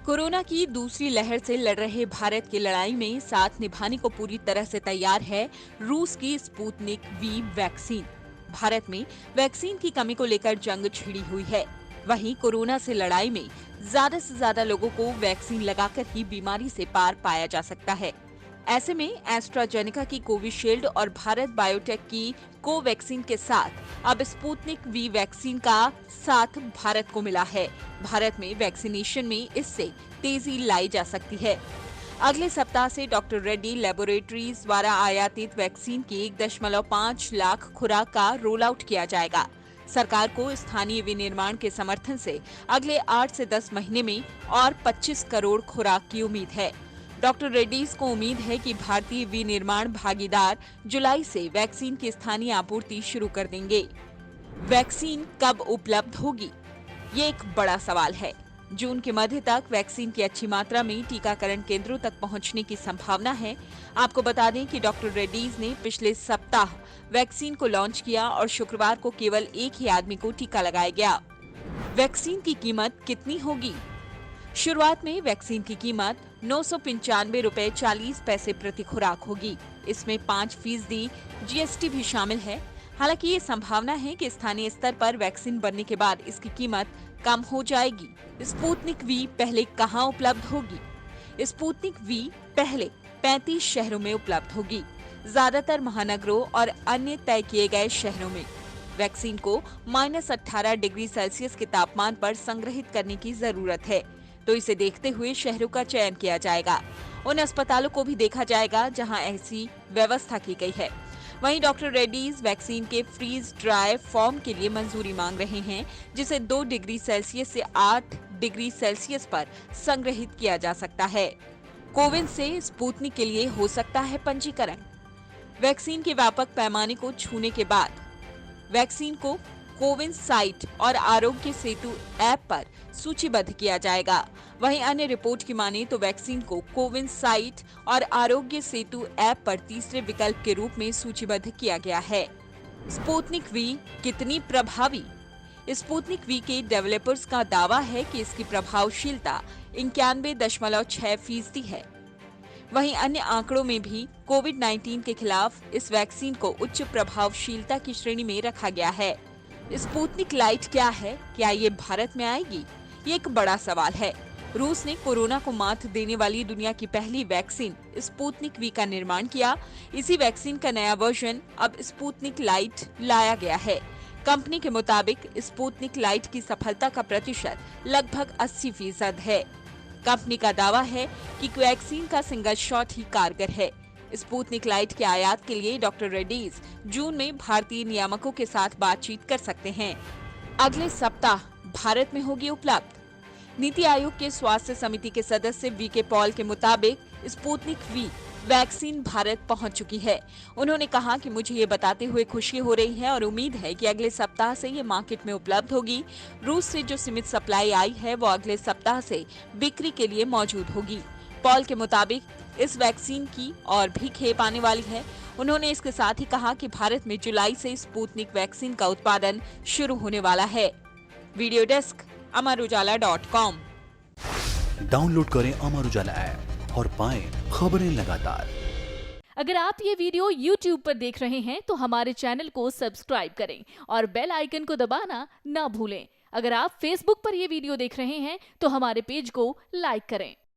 Corona की दूसरी लहर से लड़ रहे भारत की लड़ाई में साथ निभाने को पूरी तरह से तैयार है रूस की स्पुतनिक वी वैक्सीन। भारत में वैक्सीन की कमी को लेकर जंग छिड़ी हुई है। वहीं कोरोना से लड़ाई में ज्यादा से ज्यादा लोगों को वैक्सीन लगाकर ही बीमारी से पार पाया जा सकता है। ऐसे में एस्ट्राजेनेका की कोविशील्ड और भारत बायोटेक की कोवैक्सीन के साथ अब स्पुतनिक वी वैक्सीन का साथ भारत को मिला है। भारत में वैक्सीनेशन में इससे तेजी लाई जा सकती है। अगले सप्ताह से डॉक्टर रेड्डी लेबोरेटरीज द्वारा आयातित वैक्सीन की 1.5 लाख खुराक का रोल आउट किया जाएगा। सरकार को स्थानीय विनिर्माण के समर्थन से अगले 8 से 10 महीने में और 25 करोड़ खुराक की उम्मीद है। डॉक्टर रेड्डीज को उम्मीद है कि भारतीय विनिर्माण भागीदार जुलाई से वैक्सीन की स्थानीय आपूर्ति शुरू कर देंगे। वैक्सीन कब उपलब्ध होगी, ये एक बड़ा सवाल है। जून के मध्य तक वैक्सीन की अच्छी मात्रा में टीकाकरण केंद्रों तक पहुंचने की संभावना है। आपको बता दें कि डॉक्टर रेड्डीज ने पिछले सप्ताह वैक्सीन को लॉन्च किया और शुक्रवार को केवल एक ही आदमी को टीका लगाया गया। वैक्सीन की कीमत कितनी होगी? शुरुआत में वैक्सीन की कीमत 995 रुपए 40 पैसे प्रति खुराक होगी। इसमें 5% जीएसटी भी शामिल है। हालांकि ये संभावना है कि स्थानीय स्तर पर वैक्सीन बनने के बाद इसकी कीमत कम हो जाएगी। स्पुतनिक वी पहले कहां उपलब्ध होगी? स्पुतनिक वी पहले 35 शहरों में उपलब्ध होगी, ज्यादातर महानगरों और अन्य तय किए गए शहरों में। वैक्सीन को -18 डिग्री सेल्सियस के तापमान पर संग्रहित करने की जरूरत है, तो इसे देखते हुए शहरों का चयन किया जाएगा। उन अस्पतालों को भी देखा जाएगा जहां ऐसी व्यवस्था की गई है। वहीं डॉक्टर रेड्डीज वैक्सीन के फ्रीज ड्राई फॉर्म के लिए मंजूरी मांग रहे हैं, जिसे 2 डिग्री सेल्सियस से 8 डिग्री सेल्सियस पर संग्रहित किया जा सकता है। कोविन से स्पुतनिक के लिए हो सकता है पंजीकरण। वैक्सीन के व्यापक पैमाने को छूने के बाद वैक्सीन को कोविन साइट और आरोग्य सेतु ऐप पर सूचीबद्ध किया जाएगा। वहीं अन्य रिपोर्ट की माने तो वैक्सीन को कोविन साइट और आरोग्य सेतु ऐप पर तीसरे विकल्प के रूप में सूचीबद्ध किया गया है। स्पुतनिक वी कितनी प्रभावी? स्पुतनिक वी के डेवलपर्स का दावा है कि इसकी प्रभावशीलता 91.6% है। वहीं अन्य आंकड़ों में भी कोविड-19 के खिलाफ इस वैक्सीन को उच्च प्रभावशीलता की श्रेणी में रखा गया है। स्पुतनिक लाइट क्या है? क्या ये भारत में आएगी? ये एक बड़ा सवाल है। रूस ने कोरोना को मात देने वाली दुनिया की पहली वैक्सीन स्पुतनिक वी का निर्माण किया। इसी वैक्सीन का नया वर्जन अब स्पुतनिक लाइट लाया गया है। कंपनी के मुताबिक स्पुतनिक लाइट की सफलता का प्रतिशत लगभग 80% है। कंपनी का दावा है कि वैक्सीन का सिंगल शॉट ही कारगर है। स्पुतनिक लाइट के आयात के लिए डॉक्टर रेड्डीज जून में भारतीय नियामकों के साथ बातचीत कर सकते हैं। अगले सप्ताह भारत में होगी उपलब्ध। नीति आयोग के स्वास्थ्य समिति के सदस्य वीके पॉल के मुताबिक स्पुतनिक वी वैक्सीन भारत पहुंच चुकी है। उन्होंने कहा कि मुझे ये बताते हुए खुशी हो रही है और उम्मीद है कि अगले सप्ताह से ये मार्केट में उपलब्ध होगी। रूस से जो सीमित सप्लाई आई है वो अगले सप्ताह से बिक्री के लिए मौजूद होगी। पॉल के मुताबिक इस वैक्सीन की और भी खेप आने वाली है। उन्होंने इसके साथ ही कहा कि भारत में जुलाई से स्पुतनिक वैक्सीन का उत्पादन शुरू होने वाला है। Video desk amarujala.com। डाउनलोड करें अमर उजाला ऐप और पाएं खबरें लगातार। अगर आप ये वीडियो YouTube पर देख रहे हैं तो हमारे चैनल को सब्सक्राइब करें और बेल आइकन को दबाना ना भूलें। अगर आप Facebook पर ये वीडियो देख रहे हैं तो हमारे पेज को लाइक करें।